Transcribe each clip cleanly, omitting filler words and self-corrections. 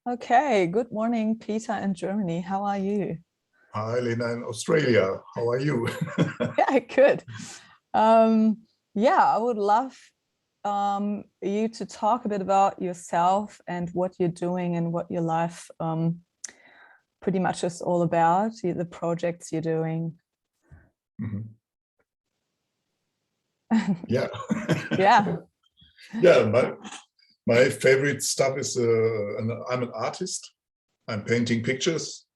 Okay, good morning, Peter in Germany. How are you? Hi, Lena in Australia. How are you? Yeah, good. Um, yeah, I would love you to talk a bit about yourself and what you're doing and what your life pretty much is all about, the projects you're doing. Mhm. Yeah. Yeah. Yeah, my favorite stuff is I'm an artist. I'm painting pictures,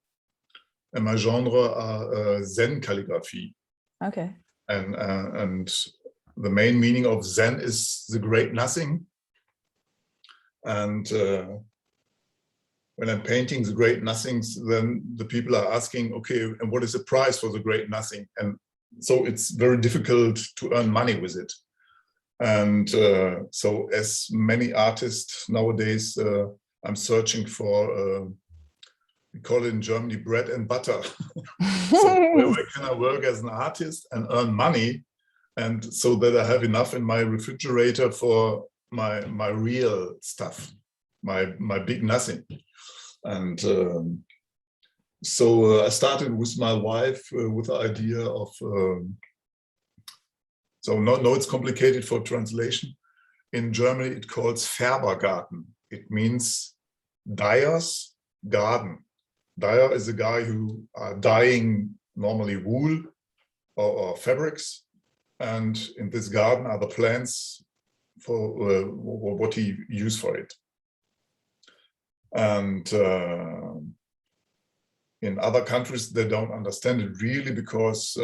and my genre are Zen calligraphy. Okay. And the main meaning of Zen is the great nothing. And when I'm painting the great nothings, then the people are asking, okay, and what is the price for the great nothing? And so it's very difficult to earn money with it. And so as many artists nowadays, I'm searching for, we call it in Germany, bread and butter. So where can I work as an artist and earn money? And so that I have enough in my refrigerator for my real stuff, my big nothing. And so I started with my wife with the idea of, so no, it's complicated for translation. In Germany, it calls Färbergarten. It means dyer's garden. Dyer is a guy who are dyeing normally wool or fabrics. And in this garden are the plants for what he used for it. And in other countries, they don't understand it really because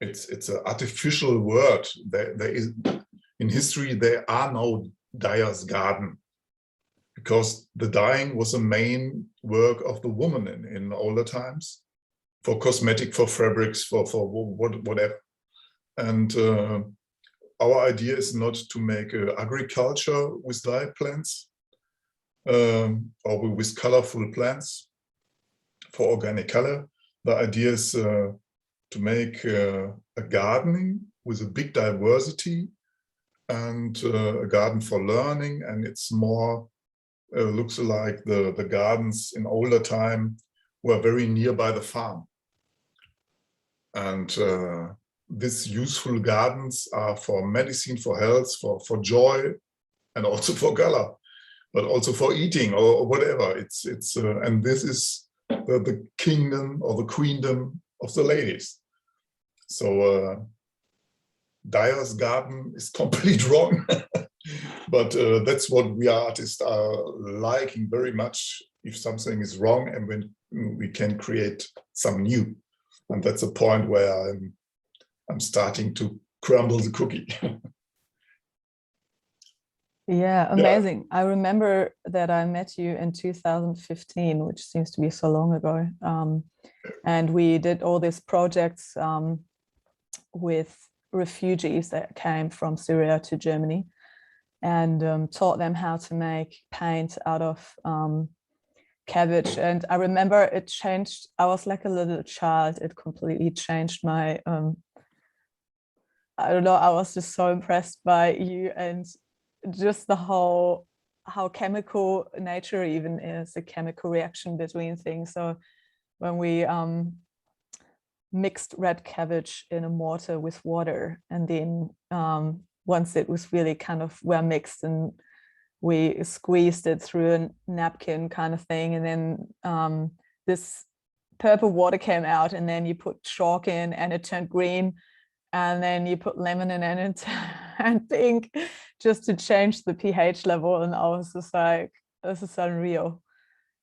it's an artificial word. There is, in history, there are no dyer's garden because the dyeing was a main work of the woman in older times for cosmetic, for fabrics, for whatever. And our idea is not to make agriculture with dye plants or with colorful plants for organic color. The idea is to make a gardening with a big diversity and a garden for learning, and it's more looks like the gardens in older time were very nearby the farm. And these useful gardens are for medicine, for health, for joy, and also for color, but also for eating or whatever. It's and this is the kingdom or the queendom of the ladies. So dyer's garden is completely wrong. But that's what we artists are liking very much. If something is wrong, and when we can create some new, and that's a point where I'm starting to crumble the cookie. Yeah, Yeah. amazing. I remember that I met you in 2015, which seems to be so long ago. And we did all these projects with refugees that came from Syria to Germany, and taught them how to make paint out of cabbage. And I remember it changed. I was like a little child. It completely changed my, I don't know, I was just so impressed by you and just the whole, how chemical nature even is, a chemical reaction between things. So when we mixed red cabbage in a mortar with water, and then once it was really kind of well mixed, and we squeezed it through a napkin kind of thing, and then this purple water came out, and then you put chalk in and it turned green, and then you put lemon in and it turned pink, just to change the pH level. And I was just like, this is unreal.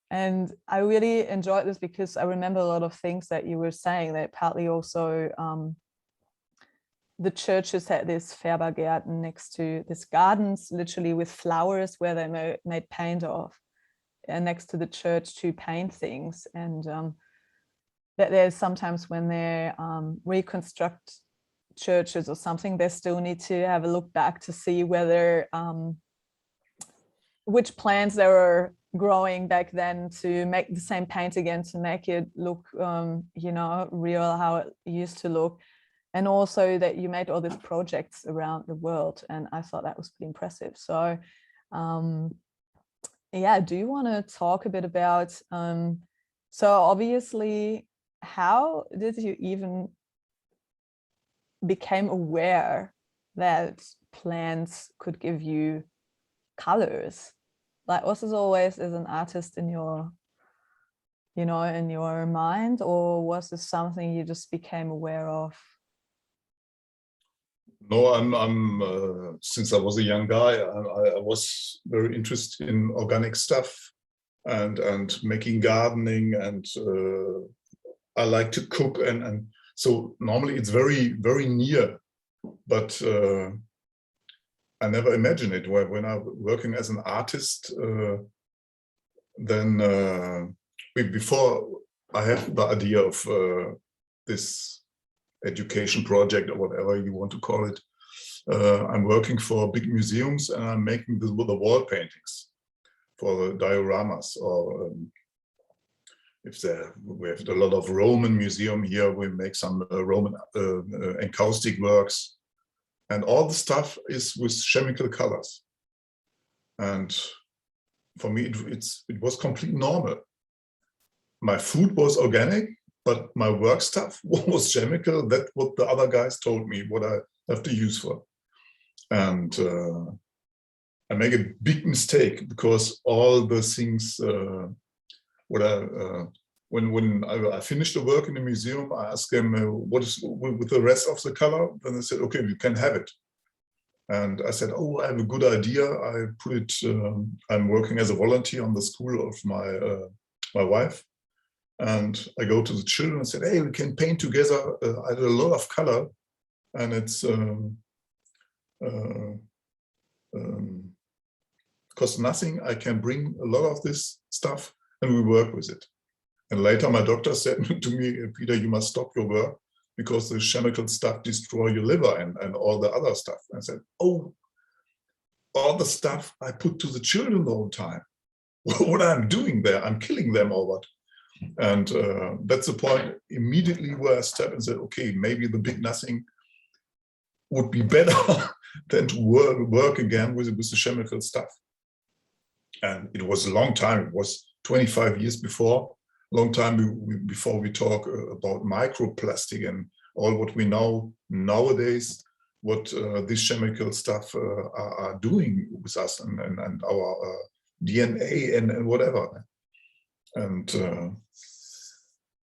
And I really enjoyed this because I remember a lot of things that you were saying, that partly also the churches had this Färbergärten next to these gardens, literally with flowers where they made paint of, and next to the church to paint things. And that there's sometimes when they reconstruct churches or something, they still need to have a look back to see whether which plants they were growing back then to make the same paint again, to make it look real, how it used to look. And also that you made all these projects around the world, and I thought that was pretty impressive. So yeah, do you want to talk a bit about, so obviously, how did you even became aware that plants could give you colors? Like, was this always as an artist in your, in your mind, or was this something you just became aware of? No, I'm since I was a young guy, I was very interested in organic stuff and making gardening, and I like to cook, and so normally it's very near, but I never imagined it. When I was working as an artist, then before I have the idea of this education project or whatever you want to call it, I'm working for big museums, and I'm making the wall paintings for the dioramas, or if we have a lot of Roman museum here, we make some Roman encaustic works, and all the stuff is with chemical colors. And for me, it was completely normal. My food was organic, but my work stuff was chemical. That's what the other guys told me what I have to use for. And I make a big mistake, because all the things when I finished the work in the museum, I asked them what is with the rest of the color. Then they said, okay, you can have it. And I said, oh, I have a good idea. I put it. I'm working as a volunteer on the school of my wife, and I go to the children and said, hey, we can paint together. I had a lot of color, and it's costs nothing. I can bring a lot of this stuff, and we work with it. And later my doctor said to me, Peter, you must stop your work, because the chemical stuff destroy your liver and all the other stuff. And I said, oh, all the stuff I put to the children the whole time. What I'm doing there, I'm killing them or what? And that's the point immediately where I stepped and said, okay, maybe the big nothing would be better than to work again with the chemical stuff. And it was a long time. It was 25 years before. Long time before we talk about microplastic and all what we know nowadays, what this chemical stuff are doing with us and our DNA and whatever. And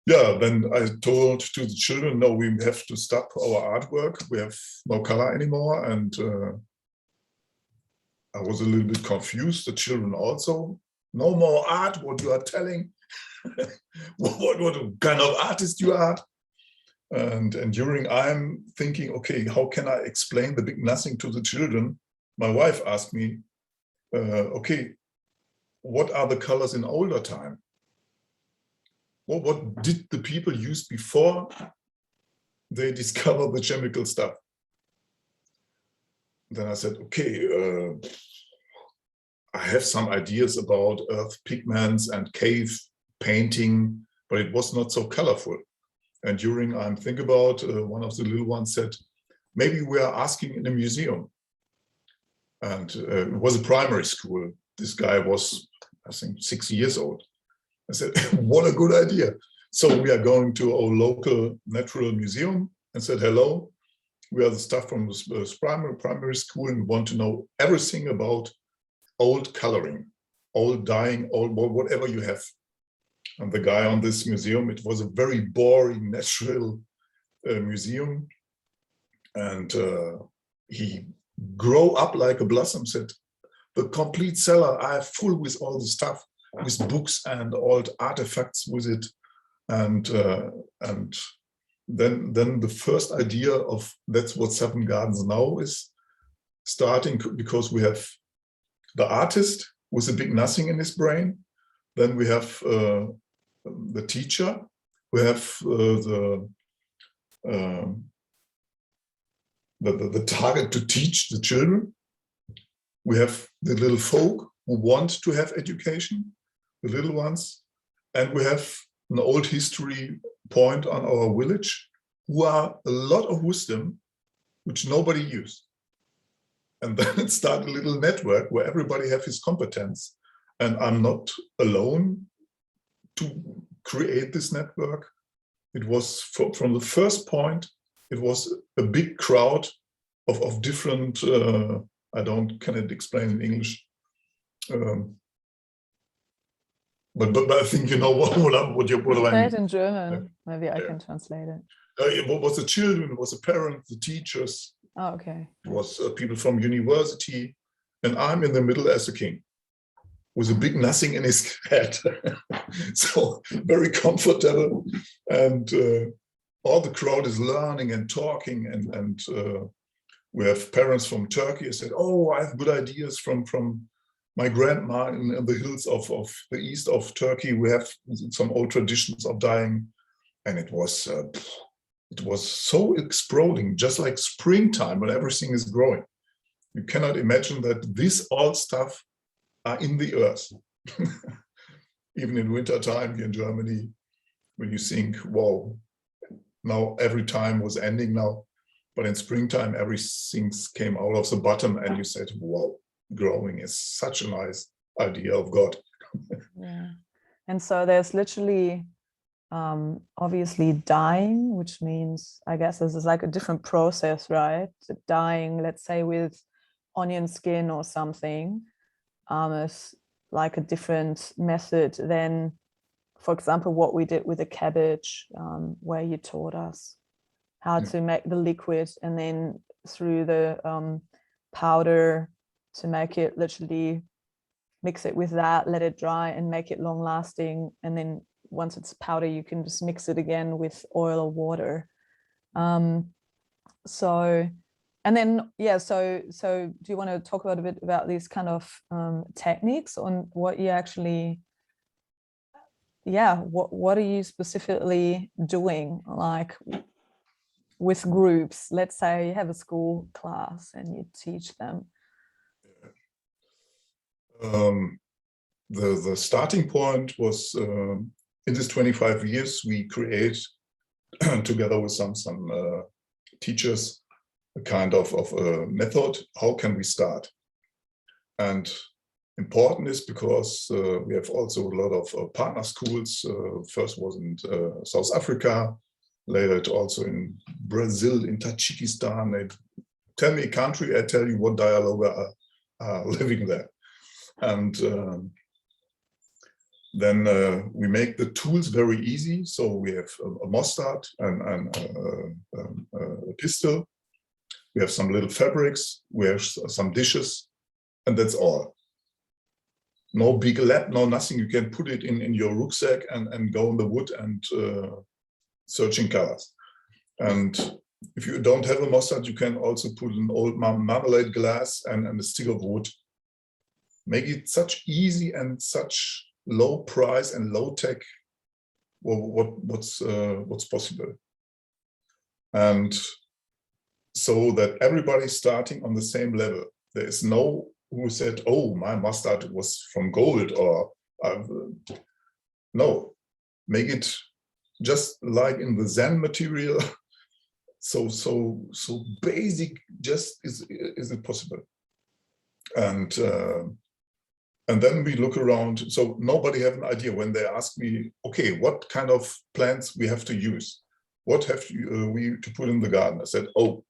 yeah, then I told to the children, no, we have to stop our artwork. We have no color anymore. And I was a little bit confused. The children also, no more art, what you are telling. what kind of artist you are. And during I'm thinking, okay, how can I explain the big nothing to the children? My wife asked me, okay, what are the colors in older time? Well, what did the people use before they discovered the chemical stuff? Then I said, okay, I have some ideas about earth pigments and cave painting, but it was not so colorful. And during I'm thinking about, one of the little ones said, maybe we are asking in a museum. And it was a primary school. This guy was, I think, 6 years old. I said, what a good idea. So we are going to our local natural museum and said, hello, we are the staff from the primary school, and we want to know everything about old coloring, old dyeing, old whatever you have. And the guy on this museum, it was a very boring natural museum. And he grew up like a blossom, said, the complete cellar, I have full with all the stuff, with books and old artifacts with it. And then the first idea of that's what Seven Gardens now is starting, because we have the artist with a big nothing in his brain. Then we have the teacher. We have the target to teach the children. We have the little folk who want to have education, the little ones. And we have an old history point on our village, who are a lot of wisdom, which nobody used. And then it started a little network where everybody have his competence. and I'm not alone to create this network. It was from the first point, it was a big crowd of different, cannot explain in English. But I think you know what I Say mean. it in German, maybe I can translate it. It was the children, it was the parents, the teachers. Oh, okay. It was people from university, and I'm in the middle as a king, with a big nothing in his head. So very comfortable, and all the crowd is learning and talking, and we have parents from Turkey who said, "Oh, I have good ideas from my grandma in the hills of the east of Turkey. We have some old traditions of dyeing," and it was so exploding, just like springtime when everything is growing. You cannot imagine that this old stuff are in the earth. Even in winter time here in Germany, when you think, wow, now every time was ending now, but in springtime everything came out of the bottom, and you said, wow, growing is such a nice idea of God. Yeah, and so there's literally obviously dyeing, which means, I guess this is like a different process, right? So dyeing, let's say with onion skin or something, is like a different method than, for example, what we did with the cabbage, where you taught us how to make the liquid, and then through the powder to make it, literally mix it with that, let it dry and make it long lasting, and then once it's powder you can just mix it again with oil or water. So do you want to talk about a bit about these kind of techniques on what you actually, what are you specifically doing, like with groups? Let's say you have a school class and you teach them. The starting point was in this 25 years we create together with some teachers a kind of a method. How can we start? And important is because we have also a lot of partner schools. First was in South Africa, later it also in Brazil, in Tajikistan. They tell me a country, I tell you what dialogue are living there. And then we make the tools very easy. So we have a mustard and a pistol. We have some little fabrics. We have some dishes, and that's all. No big lab, no nothing. You can put it in your rucksack and go in the wood and searching colors. And if you don't have a mustard, you can also put an old marmalade glass and a stick of wood. Make it such easy and such low price and low tech. What's possible, and so that everybody's starting on the same level. There is no who said, "Oh, my mustard was from gold," or no. Make it just like in the Zen material. So basic. Just is it possible? And then we look around. So nobody have an idea when they ask me, okay, what kind of plants we have to use? What have we to put in the garden? I said, oh,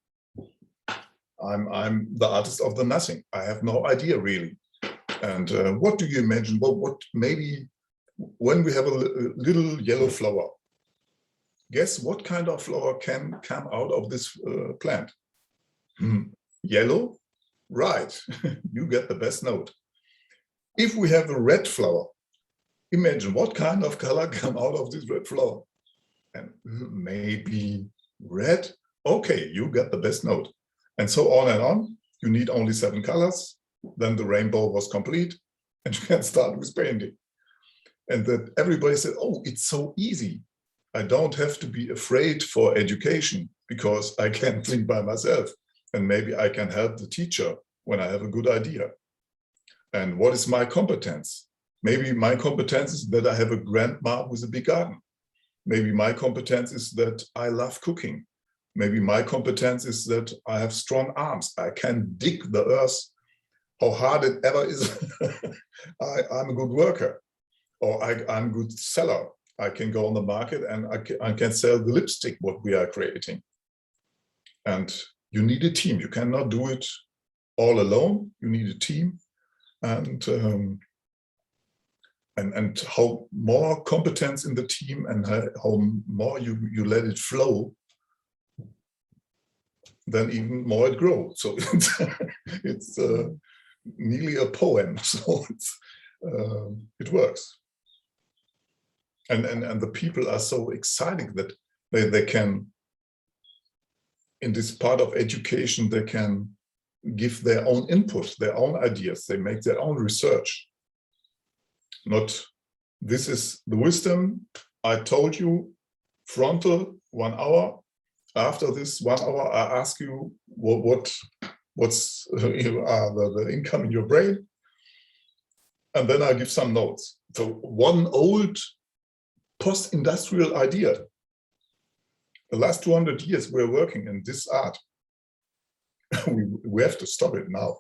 I'm the artist of the nothing. I have no idea really. And what do you imagine? Well, what maybe when we have a little yellow flower, guess what kind of flower can come out of this plant? Yellow? Right, you get the best note. If we have a red flower, imagine what kind of color come out of this red flower. And maybe red? Okay, you get the best note. And so on and on. You need only 7 colors. Then the rainbow was complete, and you can start with painting. And that everybody said, oh, it's so easy. I don't have to be afraid for education because I can think by myself. And maybe I can help the teacher when I have a good idea. And what is my competence? Maybe my competence is that I have a grandma with a big garden. Maybe my competence is that I love cooking. Maybe my competence is that I have strong arms. I can dig the earth how hard it ever is. I'm a good worker, or I'm a good seller. I can go on the market and I can sell the lipstick what we are creating. And you need a team. You cannot do it all alone. You need a team, and how more competence in the team and how more you let it flow, then even more it grows. So it's nearly a poem. So it works. And the people are so excited that they can, in this part of education, they can give their own input, their own ideas. They make their own research. Not, this is the wisdom, I told you, frontal, 1 hour. After this 1 hour, I ask you what's the income in your brain. And then I give some notes. So one old post-industrial idea. The last 200 years we're working in this art. we have to stop it now.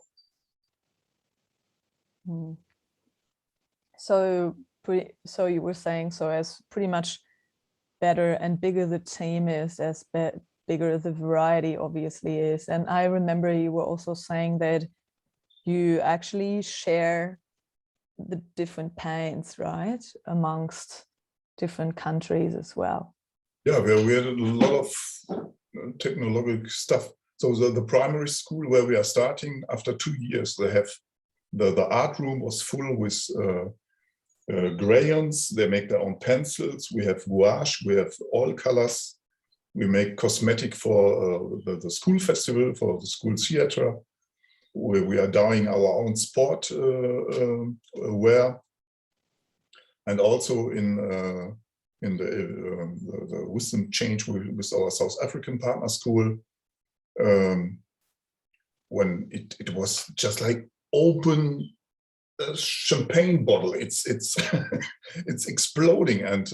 So you were saying, so as pretty much better and bigger the team is, as bigger the variety obviously is. And I remember you were also saying that you actually share the different paints, right, amongst different countries as well. Yeah, we had a lot of technological stuff. So the primary school where we are starting, after 2 years, they have the art room was full with crayons. They make their own pencils. We have gouache. We have oil colors. We make cosmetic for the school festival, for the school theater. We are dyeing our own sport wear, and also in the wisdom change with our South African partner school, when it was just like open a champagne bottle. It's it's exploding, and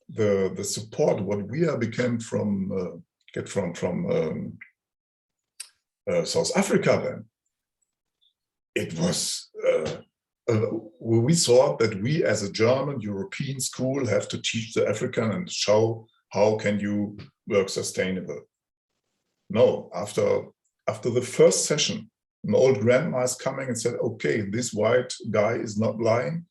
the support what we are became from get from South Africa, then it was we thought that we as a German European school have to teach the African and show how can you work sustainable. No, after the first session, an old grandma is coming and said, okay, this white guy is not lying,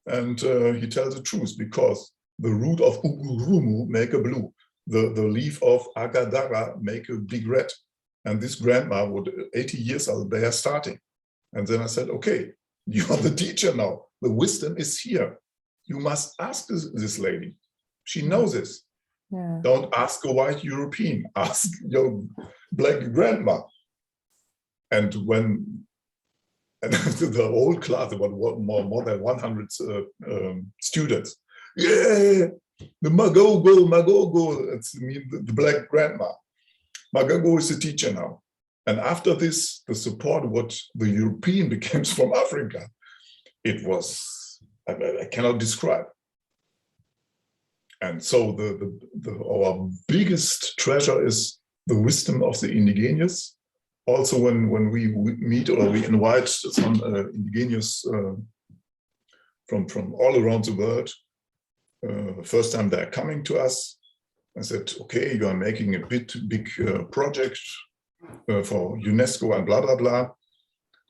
and he tells the truth, because the root of ugurumu make a blue, the leaf of agadara make a big red, and this grandma would 80 years old, they are starting. And then I said, okay, you are the teacher now, the wisdom is here, you must ask this lady, she knows this. Yeah. Don't ask a white European, ask your black grandma. And the whole class, about more than 100 students, yeah, the Magogo, it's the black grandma. Magogo is the teacher now. And after this, the support what the European became from Africa, it was, I cannot describe. And so our biggest treasure is the wisdom of the indigenous. Also, when we meet or we invite some indigenous from all around the world, first time they're coming to us, I said, okay, you are making a big project for UNESCO and blah, blah, blah.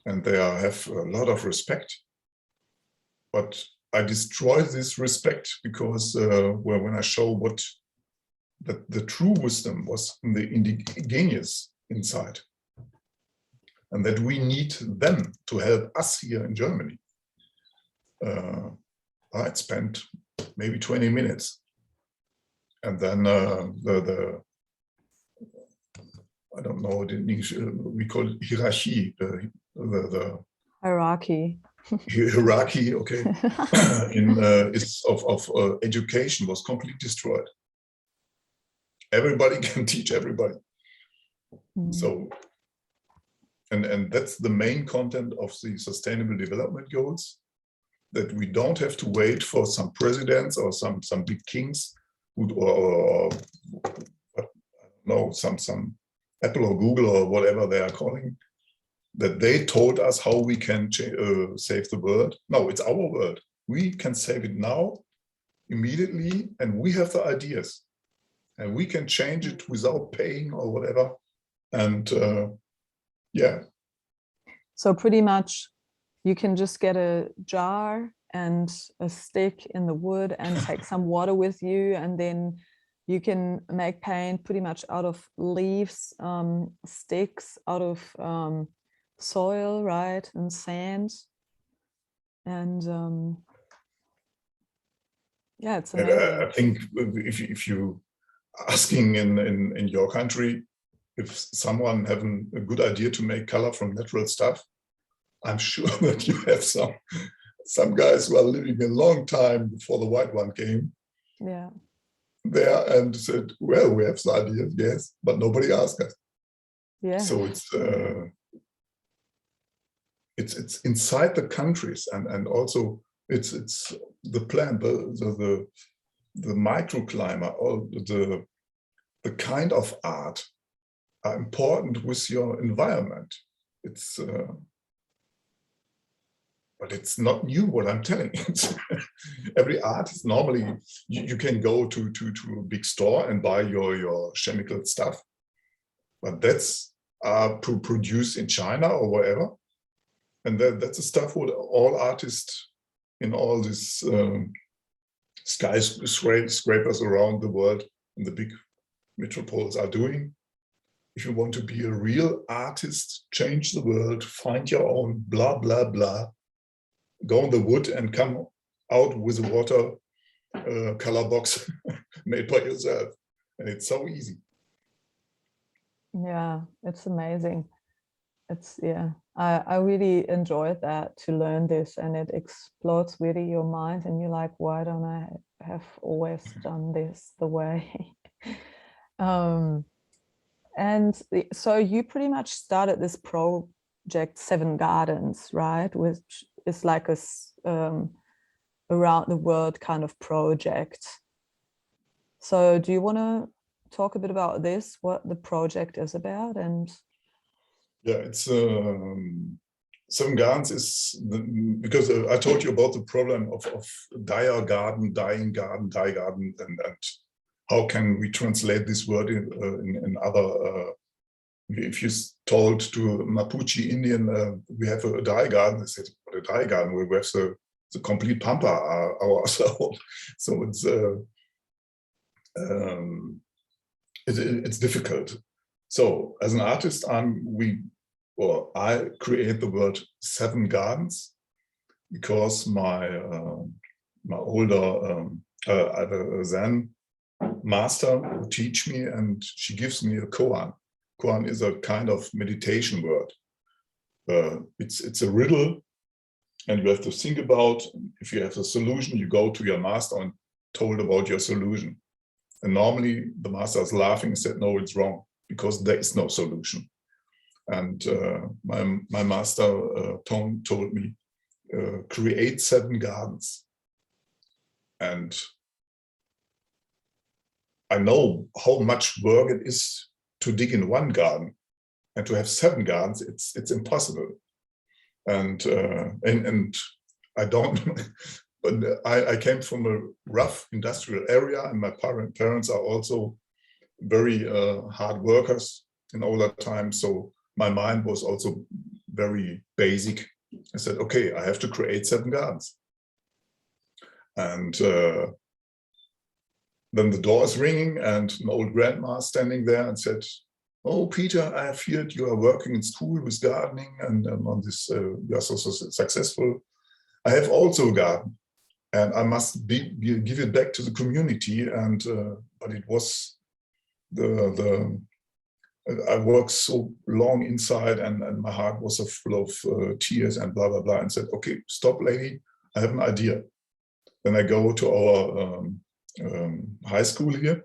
And they have a lot of respect. But I destroy this respect because when I show that the true wisdom was in the indigenous inside, and that we need them to help us here in Germany. I spent maybe 20 minutes, and then I don't know what in English we call it hierarchy, the hierarchy. Hierarchy, okay, of education was completely destroyed. Everybody can teach everybody. So, and that's the main content of the Sustainable Development Goals, that we don't have to wait for some presidents or some big kings or I don't know, some Apple or Google or whatever they are calling. that they told us how we can save the world. No, it's our world. We can save it now, immediately, and we have the ideas. And we can change it without paying or whatever. And yeah. So pretty much you can just get a jar and a stick in the wood and take some water with you, and then you can make paint pretty much out of leaves, sticks, out of soil, right, and sand. And yeah, it's amazing. I think if you asking in your country if someone having a good idea to make color from natural stuff, I'm sure that you have some guys who are living a long time before the white one came. Yeah. There and said, well, we have the idea, yes, but nobody asked us. Yeah. So it's inside the countries, and also it's the plant, the microclimate, or the kind of art are important with your environment. It's but it's not new what I'm telling you. Every artist normally you can go to a big store and buy your chemical stuff, but that's produced in China or wherever, and that's the stuff what all artists in all these skyscrapers around the world in the big metropoles are doing. If you want to be a real artist, change the world, find your own, blah blah blah, go in the wood and come out with a water color box made by yourself, and it's so easy. Yeah, it's amazing. It's, yeah, I really enjoyed that, to learn this, and it explodes really your mind, and you're like, why don't I have always done this the way? And so you pretty much started this project 7 Gardens, right? Which is like a around the world kind of project. So do you want to talk a bit about this, what the project is about? And yeah, it's 7 Gardens is because I told you about the problem of dire garden, dying garden, die garden, and how can we translate this word in other. If you told to Mapuche Indian, we have a dye garden, they said, what a dye garden? We have the complete pampa ourselves. So it's difficult. So as an artist, I create the word 7 Gardens because my older I have a Zen master who teach me, and she gives me a koan. Koan is a kind of meditation word. It's a riddle, and you have to think about. If you have a solution, you go to your master and told about your solution. And normally the master is laughing and said, no, it's wrong, because there is no solution. And my master told me, create 7 gardens. And I know how much work it is to dig in 1 garden, and to have 7 gardens, it's impossible. And I don't, but I came from a rough industrial area, and my parents are also very hard workers in all that time. So my mind was also very basic. I said, okay, I have to create 7 gardens. And then the door is ringing, and an old grandma standing there and said, oh, Peter, I have heard you are working in school with gardening, and on this, you are so successful. I have also a garden, and I must give it back to the community. And but it was I worked so long inside, and my heart was so full of tears and blah blah blah. And said, okay, stop, lady, I have an idea. Then I go to our high school here,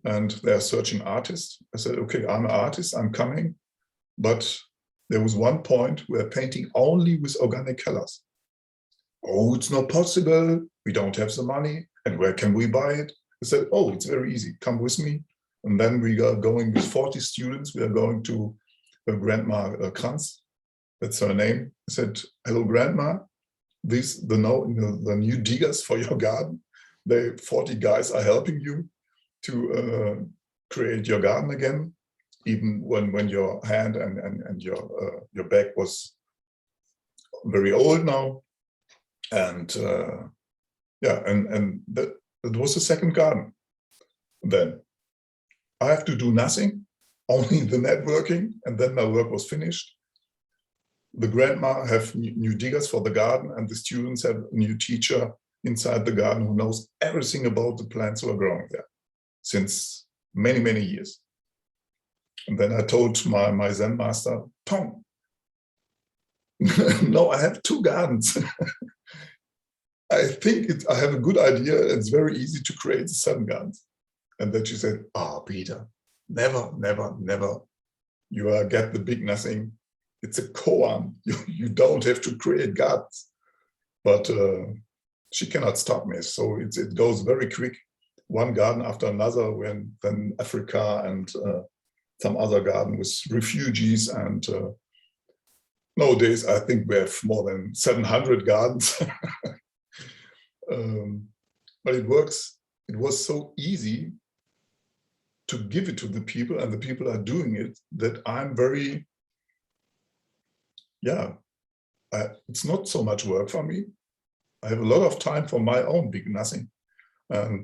and they're searching artists. I said, okay, I'm an artist, I'm coming. But there was one point where painting only with organic colors. Oh, it's not possible. We don't have the money. And where can we buy it? I said, oh, it's very easy. Come with me. And then we are going with 40 students. We are going to Grandma Kranz that's her name, said, "Hello, Grandma. The new diggers for your garden. 40 guys are helping you to create your garden again, even when your hand and your back was very old now." And yeah, and that was the second garden. Then I have to do nothing, only the networking, and then my work was finished. The grandma have new diggers for the garden, and the students have a new teacher inside the garden who knows everything about the plants who are growing there since many, many years. And then I told my Zen master, "Tom, no, I have 2 gardens. I think I have a good idea. It's very easy to create 7 gardens." And then she said, "Oh, Peter, never, never, never. You get the big nothing. It's a koan. You don't have to create gardens." But she cannot stop me. So it goes very quick, one garden after another, then Africa and some other garden with refugees. And nowadays, I think we have more than 700 gardens. But it works. It was so easy to give it to the people, and the people are doing it, that I'm very, it's not so much work for me. I have a lot of time for my own big nothing. And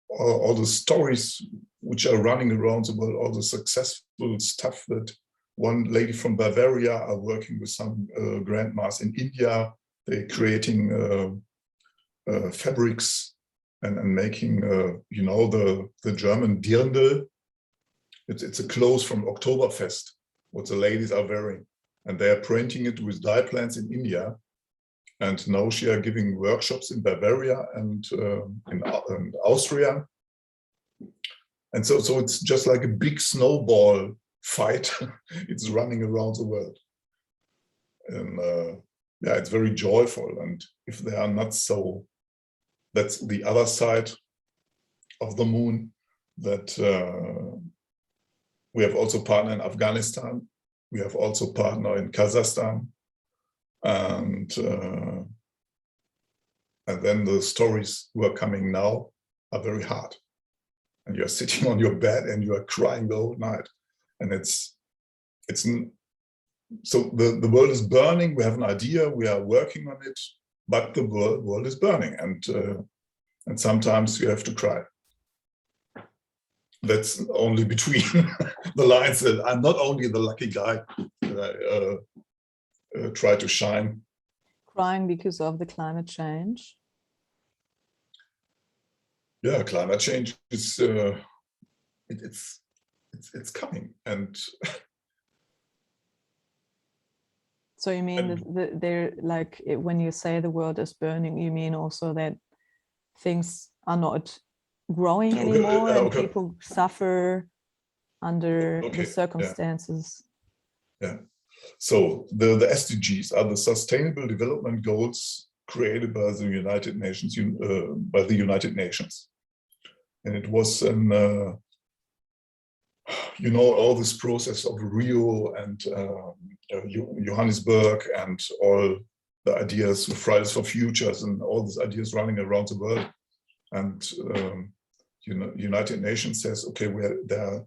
all the stories which are running around the world, all the successful stuff that one lady from Bavaria are working with some grandmas in India. They're creating fabrics and making, the German Dirndl. It's a clothes from Oktoberfest, what the ladies are wearing. And they are printing it with dye plants in India. And now she are giving workshops in Bavaria and in Austria. And so it's just like a big snowball fight. It's running around the world. And it's very joyful. And if they are not so, that's the other side of the moon, that we have also partner in Afghanistan. We have also partner in Kazakhstan. And then the stories who are coming now are very hard. And you're sitting on your bed and you are crying the whole night. And so the world is burning. We have an idea, we are working on it, but the world is burning. And sometimes you have to cry. That's only between the lines, that I'm not only the lucky guy that I try to shine. Crying because of the climate change? Yeah, climate change is it's coming, and so you mean that they're like, when you say the world is burning, you mean also that things are not growing anymore, and people suffer under the circumstances? Yeah. So the SDGs are the Sustainable Development Goals created by the United Nations, and it was all this process of Rio and Johannesburg, and all the ideas, Fridays for Futures, and all these ideas running around the world. And United Nations says, okay, there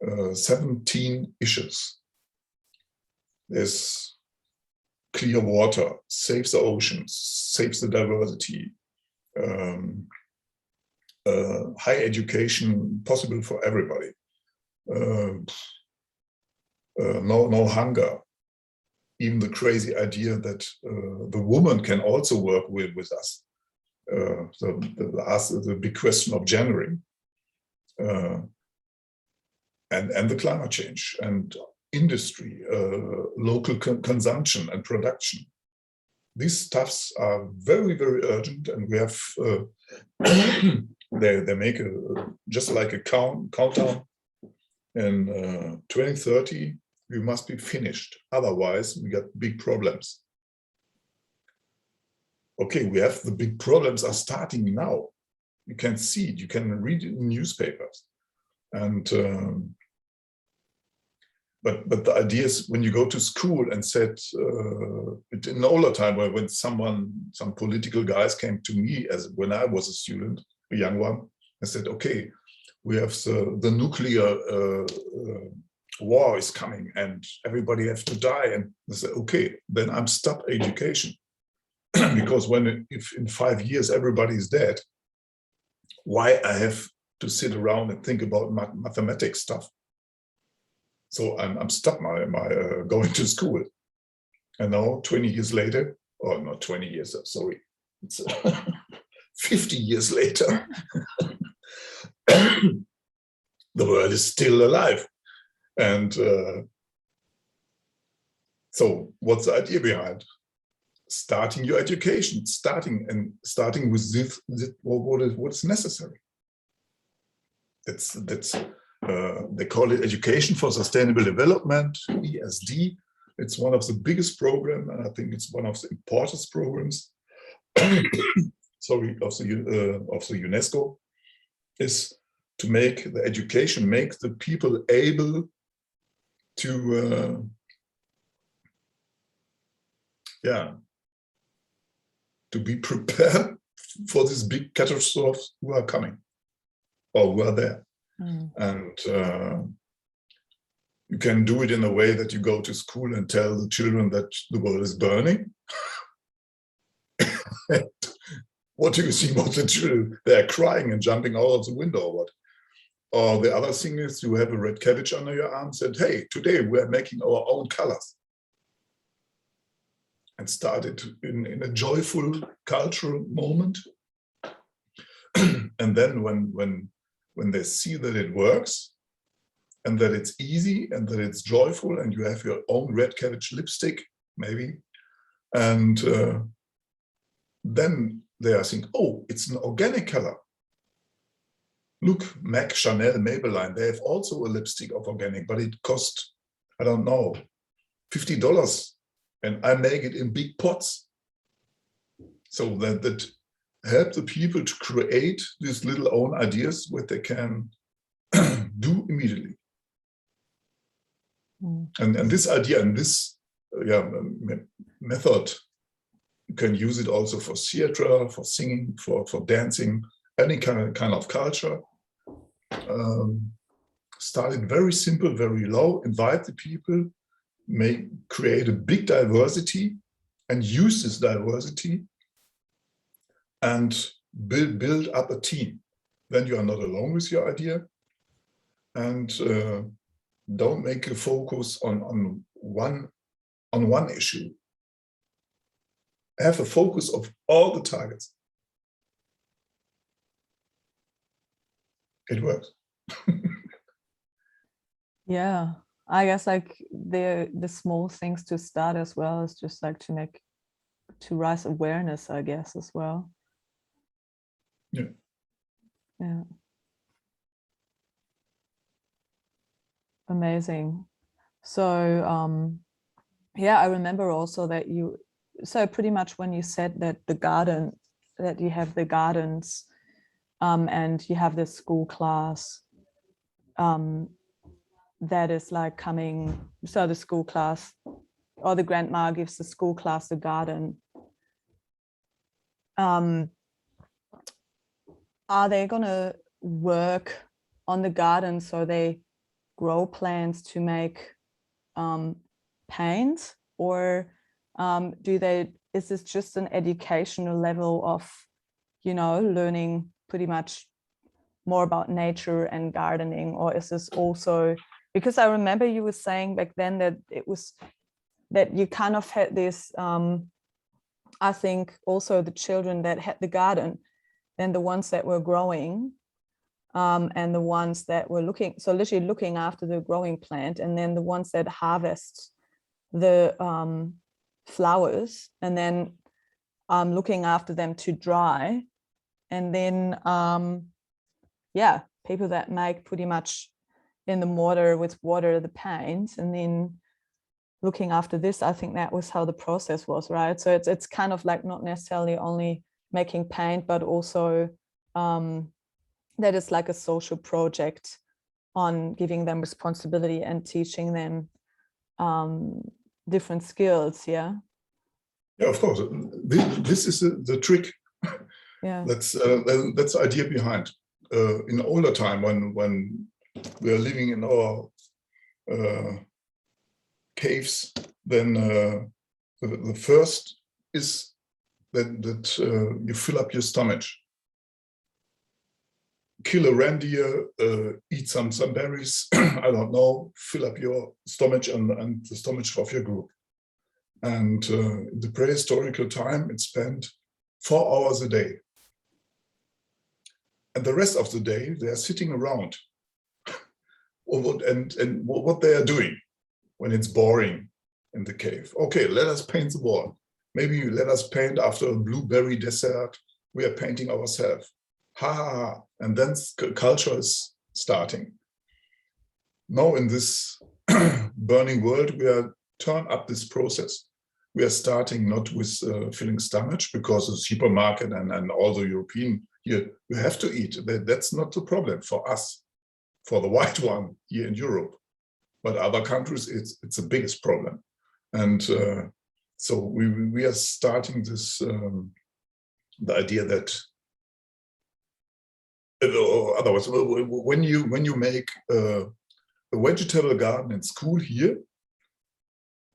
are 17 issues. There's clear water, saves the oceans, saves the diversity, high education possible for everybody, no hunger, even the crazy idea that the woman can also work with us. The big question of gendering, and the climate change, and industry, local consumption and production. These stuffs are very, very urgent, and we have they make just like a countdown. In 2030, we must be finished. Otherwise, we got big problems. Okay, we have the big problems are starting now. You can see it. You can read it in newspapers, and but the idea is when you go to school and said in older time, when some political guys came to me as when I was a student, a young one, I said, okay, we have the nuclear war is coming and everybody has to die. And I said, okay, then I'm stop education. Because if in 5 years everybody is dead, why I have to sit around and think about mathematics stuff? So I'm stuck my going to school. And now 20 years later, or not 20 years, sorry, it's 50 years later, the world is still alive. And so what's the idea behind? Starting your education, starting with this what's necessary. That's they call it Education for Sustainable Development, ESD. It's one of the biggest programs, and I think it's one of the important programs. Sorry, of the UNESCO, is to make the education, make the people able to to be prepared for these big catastrophes who are coming or who are there. And you can do it in a way that you go to school and tell the children that the world is burning. What do you see most of the children? They are crying and jumping out of the window or what? Or the other thing is you have a red cabbage under your arm and said, hey, today we're making our own colors. And started in a joyful cultural moment. And then when they see that it works and that it's easy and that it's joyful and you have your own red cabbage lipstick, maybe, and then they are thinking, oh, it's an organic color. Look, MAC, Chanel, Maybelline, they have also a lipstick of organic, but it costs, I don't know, $50. And I make it in big pots. So that help the people to create these little own ideas what they can do immediately. And this idea and this method, you can use it also for theater, for singing, for dancing, any kind of culture. Started very simple, very low, invite the people, create a big diversity and use this diversity and build up a team. Then you are not alone with your idea, and don't make a focus on one issue. Have a focus of all the targets. It works. Yeah. I guess like the small things to start as well is just like to raise awareness, I guess, as well. Yeah. Yeah. Amazing. So yeah, I remember also that so pretty much when you said that that you have the gardens and you have this school class that is like coming, so the school class or the grandma gives the school class the garden. Are they gonna work on the garden so they grow plants to make paint, or is this just an educational level of, learning pretty much more about nature and gardening, or is this also, because I remember you were saying back then that that you kind of had this, I think also the children that had the garden, then the ones that were growing, and the ones that were literally looking after the growing plant, and then the ones that harvest the flowers, and then looking after them to dry, and then people that make pretty much in the mortar with water the paint, and then looking after this. I think that was how the process was, right? So it's kind of like not necessarily only making paint, but also that is like a social project on giving them responsibility and teaching them different skills. Yeah. Yeah, of course. This is the trick. Yeah. That's the idea behind. In older time, when we are living in our caves, then the first is that you fill up your stomach. Kill a reindeer, eat some berries, I don't know, fill up your stomach and the stomach of your group. And in the prehistorical time, it spent 4 hours a day. And the rest of the day, they are sitting around. and what they are doing when it's boring in the cave. Okay, let us paint the wall. Maybe let us paint after a blueberry dessert. We are painting ourselves. Ha ha ha. And then culture is starting. Now in this burning world, we are turn up this process. We are starting not with filling stomach, because the supermarket and all the European here, we have to eat. That's not the problem for us, for the white one here in Europe. But other countries, it's the biggest problem. And so we are starting this, the idea that, otherwise, when you make a vegetable garden in school here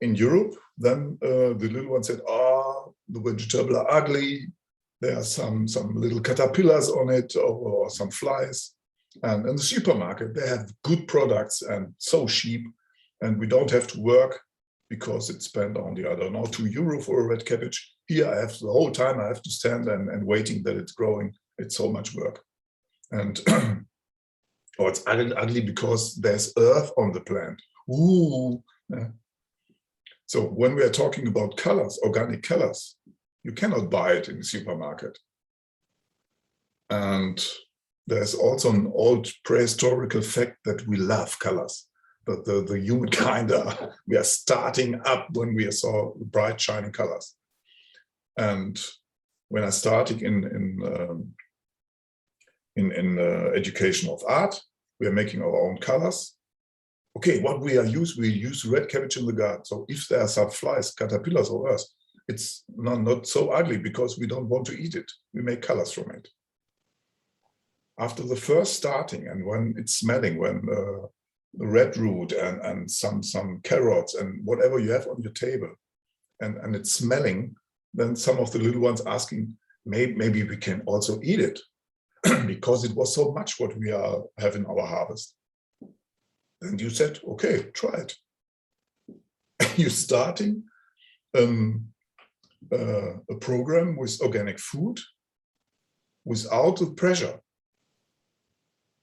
in Europe, then the little one said, the vegetables are ugly. There are some little caterpillars on it, or some flies. And in the supermarket, they have good products and so cheap, and we don't have to work because it's spent only, I don't know, €2 for a red cabbage. Here I have the whole time I have to stand and waiting that it's growing. It's so much work. And or it's ugly because there's earth on the plant. Ooh. Yeah. So when we are talking about colors, organic colors, you cannot buy it in the supermarket. And there's also an old prehistorical fact that we love colors. That the humankind we are starting up when we saw bright shining colors. And when I started in education of art, we are making our own colors. Okay, what we use red cabbage in the garden. So if there are some flies, caterpillars or earth, it's not so ugly because we don't want to eat it. We make colors from it. After the first starting, and when it's smelling, when the red root and some carrots and whatever you have on your table, and it's smelling, then some of the little ones asking, maybe we can also eat it because it was so much what we have in our harvest. And you said, okay, try it. You're starting a program with organic food without the pressure.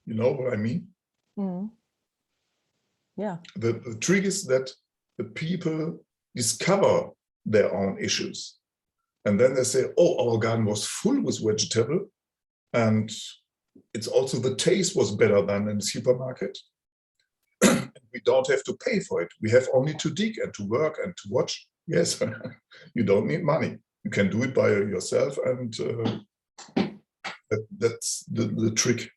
You know what I mean? Mm. Yeah. The trick is that the people discover their own issues. And then they say, our garden was full with vegetable. And it's also the taste was better than in the supermarket. We don't have to pay for it. We have only to dig and to work and to watch. Yes, you don't need money. You can do it by yourself. And that's the trick.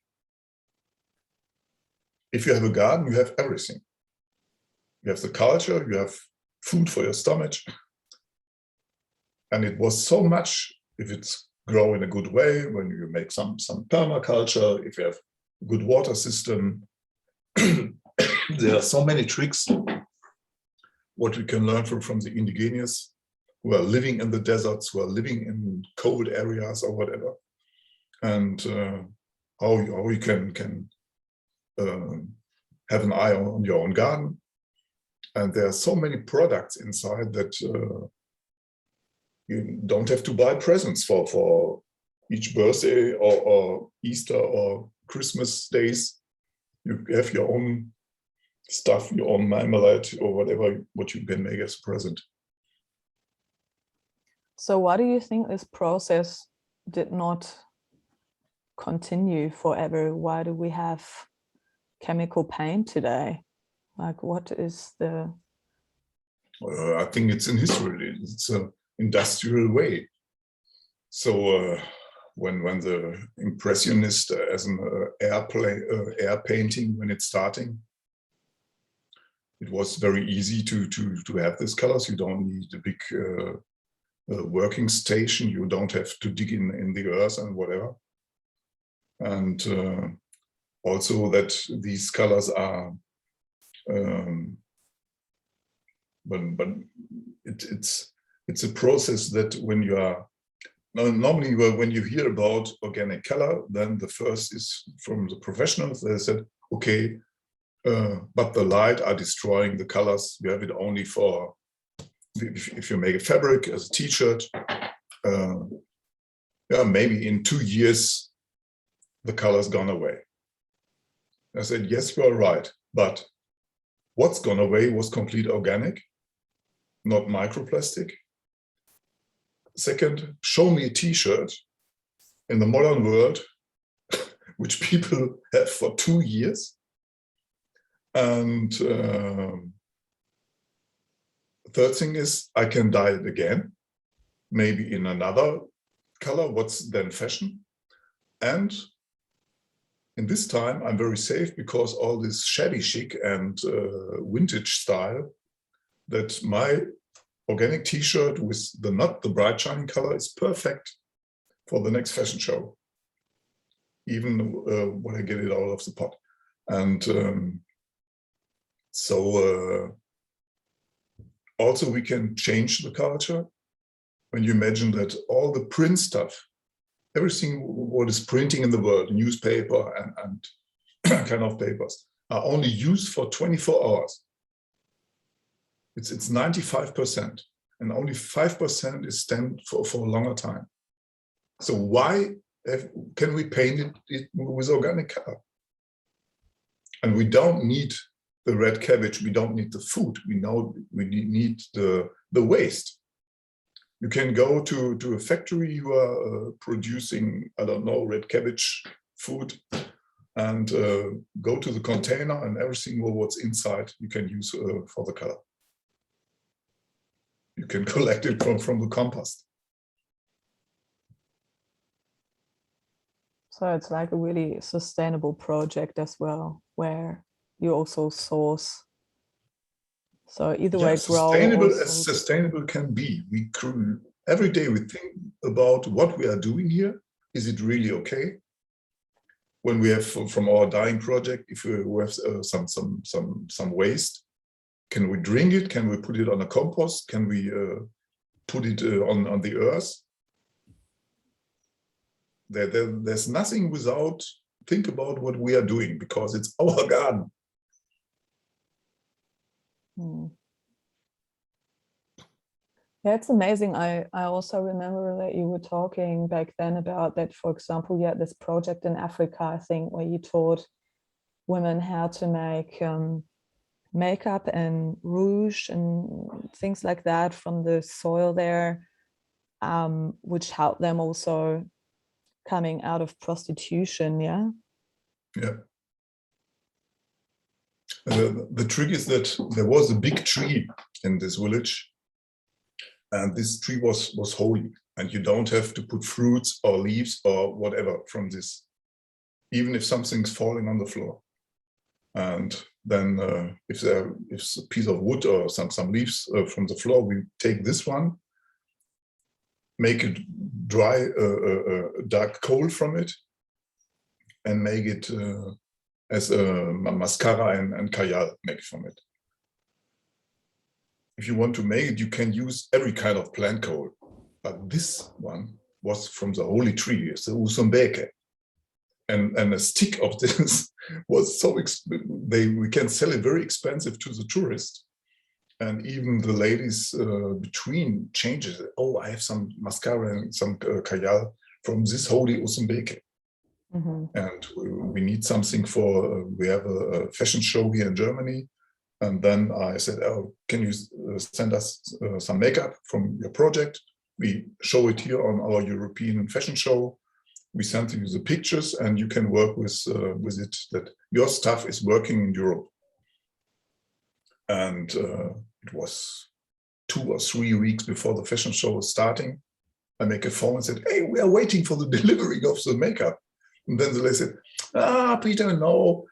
If you have a garden, you have everything. You have the culture, you have food for your stomach. And it was so much, if it's grow in a good way, when you make some permaculture, if you have a good water system, there are so many tricks what we can learn from the indigenous who are living in the deserts, who are living in cold areas or whatever, and how you can have an eye on your own garden. And there are so many products inside that you don't have to buy presents for each birthday or Easter or Christmas days. You have your own stuff, your own marmalade or whatever, what you can make as a present. So why do you think this process did not continue forever? Why do we have chemical paint today? Like, what is the... I think it's in history. It's an industrial way. So when the Impressionist as an air painting, when it's starting, it was very easy to have these colors. You don't need a big working station. You don't have to dig in the earth and whatever. And also that these colors are, but it's a process that when you are, normally when you hear about organic color, then the first is from the professionals. They said, okay, but the light are destroying the colors. You have it only for, if you make a fabric as a t-shirt, yeah, maybe in 2 years, the color's gone away. I said, yes, you are right. But what's gone away was complete organic, not microplastic. Second, show me a t-shirt in the modern world, which people have for 2 years. And third thing is, I can dye it again, maybe in another color, what's then fashion. And in this time, I'm very safe because all this shabby chic and vintage style, that my organic t-shirt with not the bright shining color is perfect for the next fashion show, even when I get it out of the pot. And so also we can change the culture. When you imagine that all the print stuff, everything what is printing in the world, newspaper and kind of papers, are only used for 24 hours. It's 95%, and only 5% is stand for a longer time. So why can we paint it with organic color? And we don't need the red cabbage, we don't need the food, we know we need the waste. You can go to a factory who are producing, I don't know, red cabbage food, and go to the container, and everything what's inside you can use for the color. You can collect it from the compost. So it's like a really sustainable project as well, where you also source. So either way, sustainable grow. As sustainable can be. We every day we think about what we are doing here. Is it really okay? When we have from our dyeing project, if we have some waste, can we drink it? Can we put it on a compost? Can we put it on the earth? There's nothing without think about what we are doing, because it's our garden. Yeah, it's amazing. I also remember that you were talking back then about that, for example, you had this project in Africa, I think, where you taught women how to make makeup and rouge and things like that from the soil there, which helped them also coming out of prostitution. Yeah. The trick is that there was a big tree in this village, and this tree was holy, and you don't have to put fruits or leaves or whatever from this, even if something's falling on the floor. And then if it's a piece of wood or some leaves from the floor, we take this one, make it dry, dark coal from it, and make it as a mascara and kajal, make from it. If you want to make it, you can use every kind of plant coal, but this one was from the holy tree, it's the usumbeke. And a stick of this was so we can sell it very expensive to the tourist, and even the ladies between changes. Oh, I have some mascara and some kajal from this holy usumbeke. And we need something for. We have a fashion show here in Germany, and then I said, "Oh, can you send us some makeup from your project? We show it here on our European fashion show. We send you the pictures, and you can work with it. That your stuff is working in Europe." And it was 2 or 3 weeks before the fashion show was starting. I make a phone and said, "Hey, we are waiting for the delivery of the makeup." And then the lady said, "Ah, Peter, no.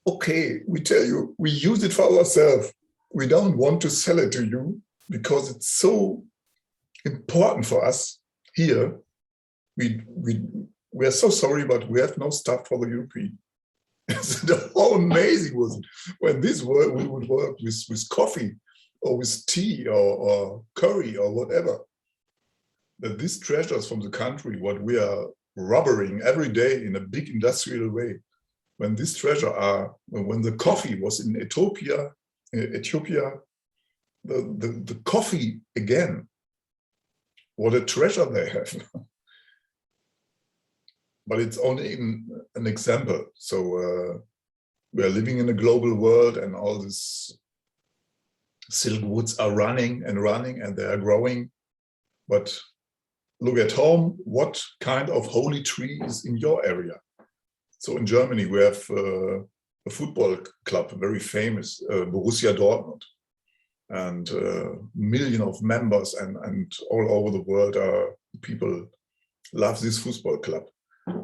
okay, we tell you, we use it for ourselves. We don't want to sell it to you because it's so important for us here. We are so sorry, but we have no stuff for the European. So how amazing was it when we would work with coffee or with tea or curry or whatever. That these treasures from the country, what we are rubbering every day in a big industrial way, when these treasures are, when the coffee was in Ethiopia, the coffee again, what a treasure they have. But it's only an example. So we are living in a global world, and all these silk woods are running and they are growing. But look at home, what kind of holy tree is in your area? So in Germany, we have a football club, very famous, Borussia Dortmund. And millions of members and all over the world people love this football club.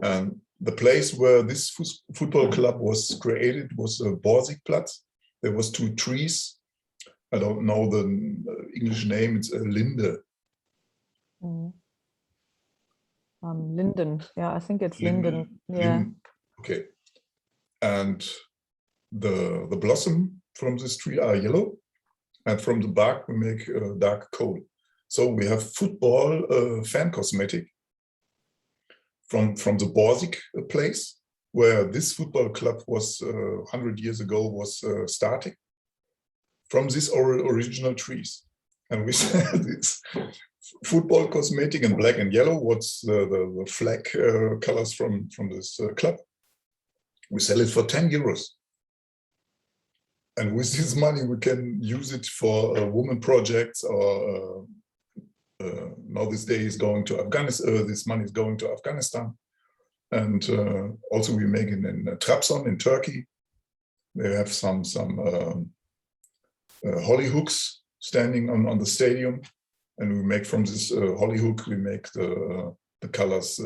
And the place where this football club was created was Borsigplatz. There was 2 trees. I don't know the English name. It's a linde. Linden. Yeah, I think it's linden. Yeah. Linden. Okay. And the blossom from this tree are yellow, and from the bark we make dark coal. So we have football fan cosmetic from the Borsig place, where this football club was 100 years ago was starting, from these original trees. And we sell this football cosmetic in black and yellow, what's the flag colors from this club. We sell it for 10 euros. And with this money, we can use it for women projects, or now this day is going to Afghanistan. This money is going to Afghanistan, and also we make it in Trabzon in Turkey. They have some holly hooks standing on the stadium, and we make from this holly hook we make the colors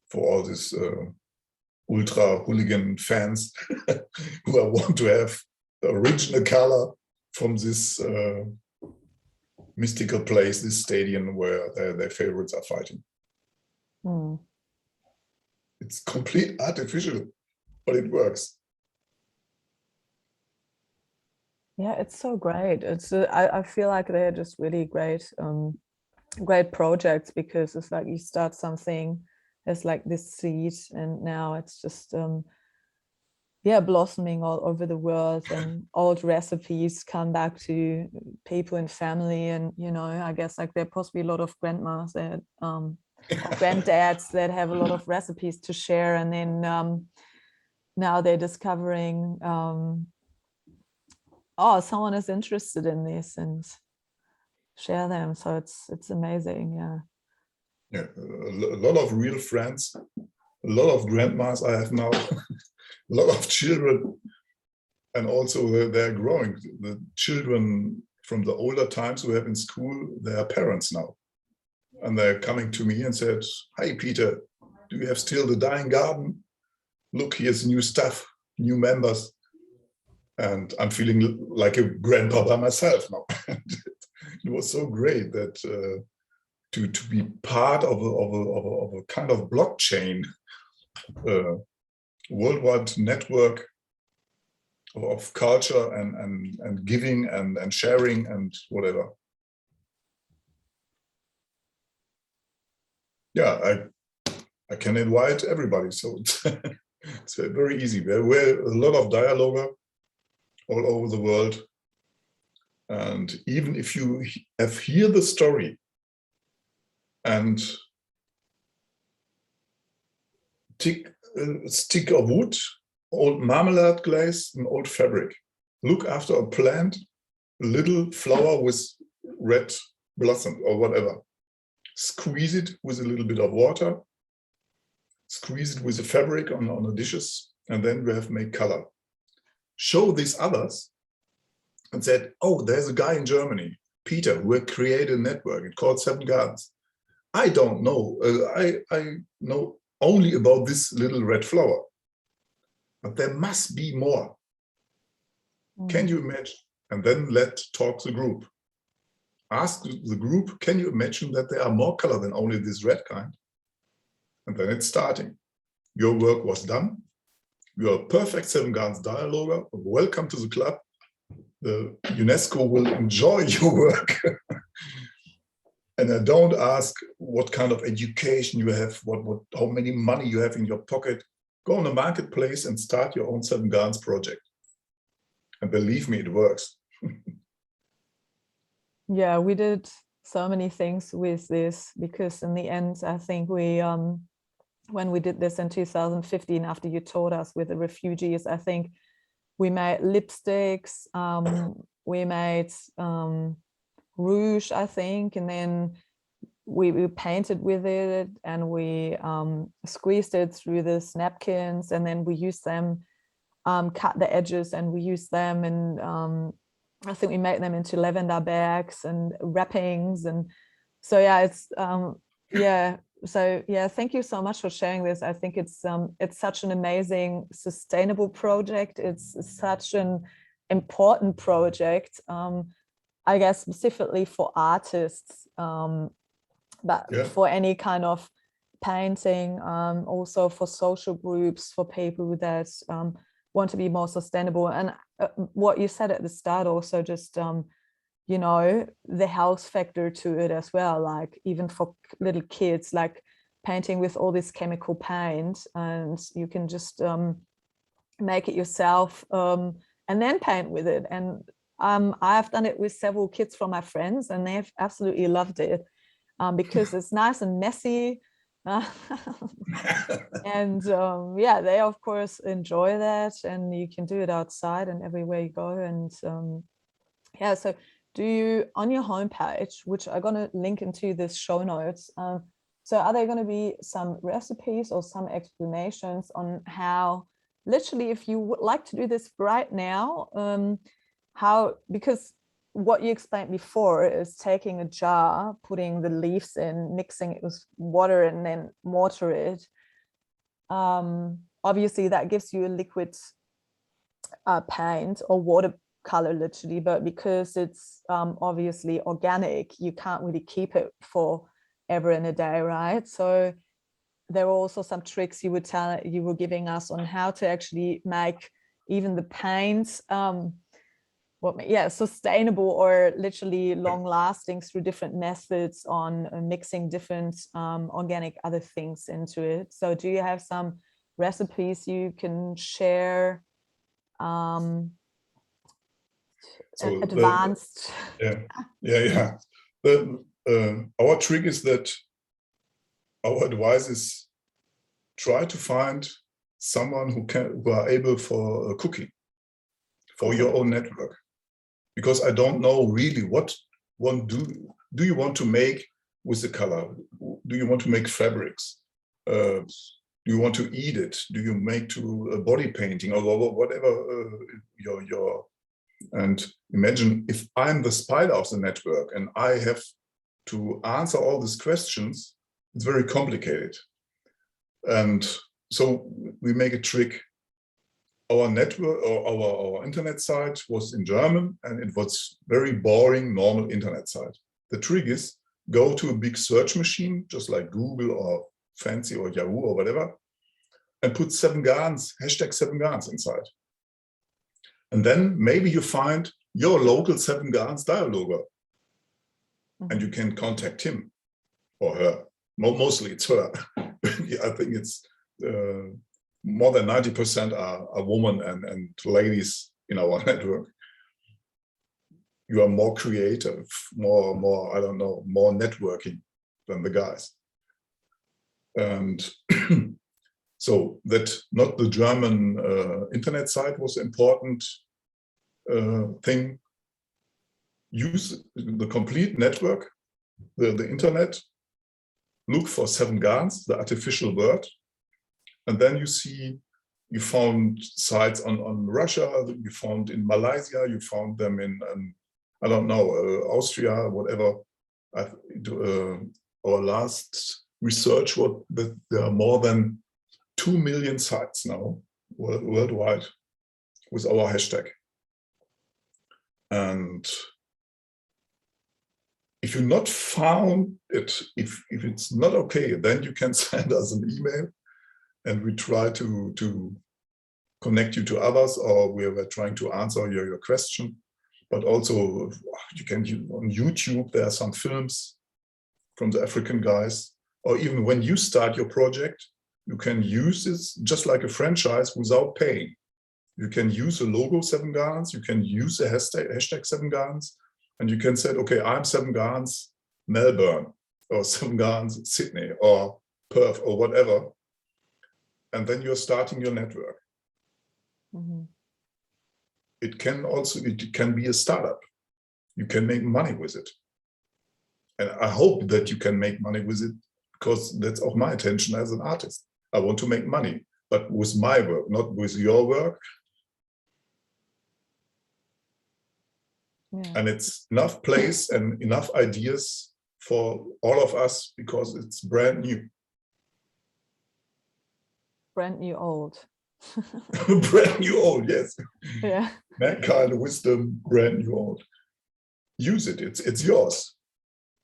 for all these ultra hooligan fans who want to have the original color from this mystical place, this stadium where their favorites are fighting. It's complete artificial, but it works. Yeah, it's so great. It's I feel like they're just really great great projects, because it's like you start something as like this seed, and now it's just yeah, blossoming all over the world, and old recipes come back to people and family. And you know, I guess like there are possibly a lot of grandmas that or granddads that have a lot of recipes to share, and then now they're discovering oh, someone is interested in this and share them. So it's amazing. Yeah, a lot of real friends, a lot of grandmas I have now, a lot of children, and also they're growing. The children from the older times we have in school, they are parents now. And they're coming to me and said, "Hi, Peter, do you have still the dying garden? Look, here's new stuff, new members." And I'm feeling like a grandpapa myself now. It was so great that to be part of a kind of blockchain, worldwide network of culture and giving and sharing and whatever. Yeah, I can invite everybody, so it's very easy. We're a lot of dialogue all over the world, and even if you have hear the story and take a stick of wood, old marmalade glaze, and old fabric, look after a plant, a little flower with red blossom or whatever, squeeze it with a little bit of water, squeeze it with the fabric on the dishes, and then we have made color. Show these others and said, "Oh, there's a guy in Germany, Peter, who created a network. It's called 7 Gardens. I don't know. I know only about this little red flower. but there must be more. Mm. Can you imagine? And then talk the group. Ask the group, can you imagine that there are more color than only this red kind? And then it's starting. Your work was done. You are a perfect 7 Gans dialoguer. Welcome to the club. The UNESCO will enjoy your work. And I don't ask what kind of education you have, how many money you have in your pocket. Go on the marketplace and start your own 7 Gans project. And believe me, it works. Yeah, we did so many things with this, because in the end, I think we, when we did this in 2015, after you taught us with the refugees, I think we made lipsticks, we made rouge, I think, and then we painted with it, and we squeezed it through this napkins, and then we used them, cut the edges, and we used them, and I think we made them into lavender bags and wrappings. And so yeah, it's yeah, so yeah, thank you so much for sharing this. I think it's such an amazing sustainable project. It's such an important project, I guess specifically for artists, but Yeah. for any kind of painting, also for social groups, for people that want to be more sustainable. And what you said at the start also, just you know, the health factor to it as well, like even for little kids, like painting with all this chemical paint, and you can just make it yourself and then paint with it. And I've done it with several kids from my friends, and they've absolutely loved it, because it's nice and messy. And yeah, they of course enjoy that, and you can do it outside and everywhere you go. And yeah, so do you, on your homepage, which I'm going to link into this show notes, so are there going to be some recipes or some explanations on how, literally, if you would like to do this right now, how, because what you explained before is taking a jar, putting the leaves in, mixing it with water, and then mortar it. Obviously that gives you a liquid paint or watercolor, literally, but because it's obviously organic, you can't really keep it for ever in a day, right? So there were also some tricks you were giving us on how to actually make even the paint sustainable or literally long lasting through different methods on mixing different organic other things into it. So do you have some recipes you can share? So advanced. Yeah. Our trick is that our advice is try to find someone who are able for cooking for your own network, because I don't know really what one do you want to make with the color? Do you want to make fabrics? Do you want to eat it? Do you make to body painting or whatever your and imagine if I'm the spider of the network and I have to answer all these questions, it's very complicated. And so we make a trick. Our network or our internet site was in German, and it was very boring, normal internet site. The trick is go to a big search machine, just like Google or Fancy or Yahoo or whatever, and put 7 Gans, hashtag 7 Gans inside. And then maybe you find your local 7 Gans dialoguer, and you can contact him or her. Mostly it's her. I think it's more than 90% are women and ladies in our network. You are more creative, more I don't know, more networking than the guys. And so that not the German internet site was important thing. Use the complete network, the internet, look for 7 Gans, the artificial word, and then you found sites on Russia, you found in Malaysia, you found them in I don't know, Austria, whatever. Our last research was that there are more than 2 million sites now worldwide with our hashtag. And if you not found it, if it's not okay, then you can send us an email and we try to connect you to others, or we were trying to answer your question. But also you can on YouTube, there are some films from the African guys, or even when you start your project, you can use this just like a franchise without paying. You can use the logo 7 Gardens, you can use the hashtag 7 Gardens, and you can say, okay, I'm 7 Gardens Melbourne, or 7 Gardens Sydney, or Perth, or whatever. And then you're starting your network. Mm-hmm. It can be a startup. You can make money with it. And I hope that you can make money with it, because that's auch my intention as an artist. I want to make money, but with my work, not with your work. Yeah. And it's enough place and enough ideas for all of us, because it's brand new. Brand new old. Brand new old, yes. Yeah. Mankind wisdom, brand new old. Use it, it's yours.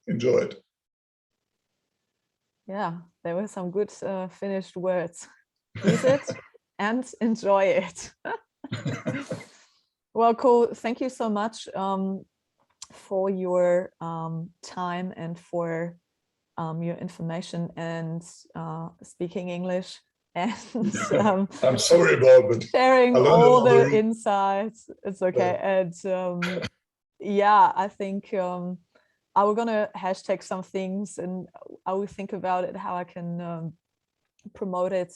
Enjoy it. Yeah, there were some good finished words. Use it and enjoy it. Well, cool. Thank you so much for your time and for your information and speaking English and I'm sorry about it. sharing I learned all the another- insights. It's okay. And yeah, I think I will gonna hashtag some things, and I will think about it, how I can promote it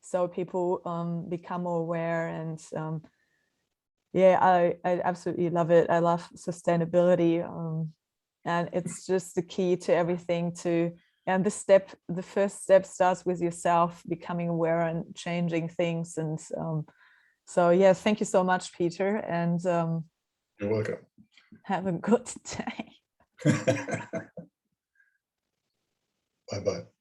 so people become more aware. And yeah, I absolutely love it. I love sustainability, and it's just the key to everything. And the first step starts with yourself becoming aware and changing things. And so yeah, thank you so much, Peter, and You're welcome. have a good day. Bye-bye.